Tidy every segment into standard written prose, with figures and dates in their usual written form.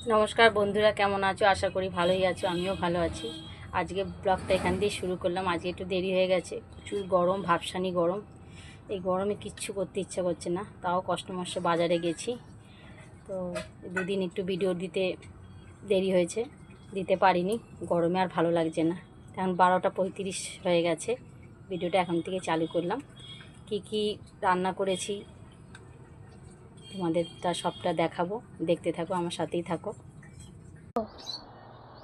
নমস্কার বন্ধুরা, কেমন আছো? আশা করি ভালোই আছো। আমিও ভালো আছি। আজকে ব্লগটা এখান দিয়ে শুরু করলাম। আজকে একটু দেরি হয়ে গেছে, প্রচুর গরম, ভাবসানি গরম। এই গরমে কিচ্ছু করতে ইচ্ছা করছে না, তাও কষ্টমষ্ট বাজারে গেছি। তো দুদিন একটু ভিডিও দিতে দেরি হয়েছে, দিতে পারিনি। গরমে আর ভালো লাগছে না। এখন 12টা 35 হয়ে গেছে। ভিডিওটা এখন থেকে চালু করলাম। কি কি রান্না করেছি তোমাদের তা সবটা দেখাবো, দেখতে থাকো, আমার সাথেই থাকো।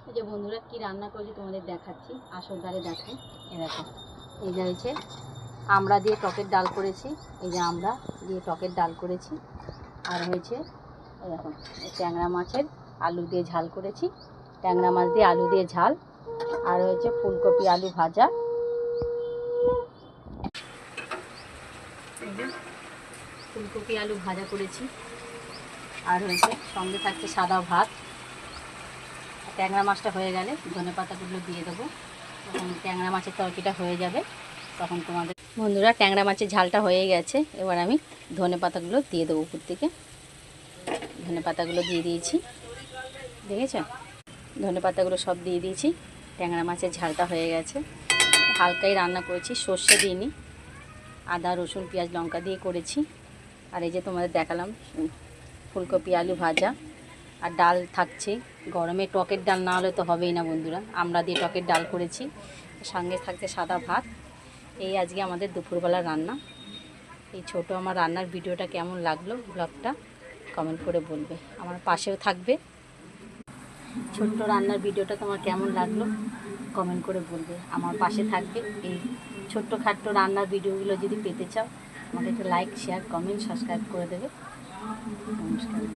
এই যে বন্ধুরা, কি রান্না করেছি তোমাদের দেখাচ্ছি, আসল দ্বারে দেখাই। এ দেখো, এই যে হয়েছে আমড়া দিয়ে টকের ডাল করেছি। এই যে আমড়া দিয়ে টকের ডাল করেছি। আর হয়েছে এই দেখো, ট্যাংরা মাছের আলু দিয়ে ঝাল করেছি। ট্যাংরা মাছ দিয়ে আলু দিয়ে ঝাল। আর হয়েছে ফুলকপি আলু ভাজা। এই যে ফুলকপি আলু ভাজা করেছি। আর হয়েছে সঙ্গে থাকছে সাদা ভাত। ট্যাংরা মাছটা হয়ে গেলে ধনেপাতাগুলো দিয়ে দেবো। তখন ট্যাংরা মাছের তরকারিটা হয়ে যাবে। তখন তোমাদের বন্ধুরা, ট্যাংরা মাছের ঝালটা হয়ে গেছে। এবার আমি ধনেপাতাগুলো দিয়ে দেবো উপর থেকে। ধনেপাতাগুলো দিয়ে দিয়েছি, দেখেছো? ধনেপাতাগুলো সব দিয়ে দিয়েছি। ট্যাংরা মাছের ঝালটা হয়ে গেছে। হালকাই রান্না করেছি, সর্ষে দিইনি। আদা রসুন পেঁয়াজ লঙ্কা দিয়ে করেছি। আর এই যে তোমাদের দেখালাম ফুলকপি আলু ভাজা। আর ডাল থাকছে। গরমে টকের ডাল না হলে তো হবেই না বন্ধুরা। আমরা দিয়ে টকের ডাল করেছি, সঙ্গে থাকছে সাদা ভাত। এই আজকে আমাদের দুপুরবেলা রান্না। এই ছোট আমার রান্নার ভিডিওটা কেমন লাগলো, ব্লগটা কমেন্ট করে বলবে। আমার পাশেও থাকবে। ছোট্ট রান্নার ভিডিওটা তোমার কেমন লাগলো কমেন্ট করে বলবে, আমার পাশে থাকবে। এই ছোট্ট খাট্ট রান্নার ভিডিওগুলো যদি পেতে চাও, আমাকে একটা লাইক শেয়ার কমেন্ট সাবস্ক্রাইব করে দেবে। নমস্কার।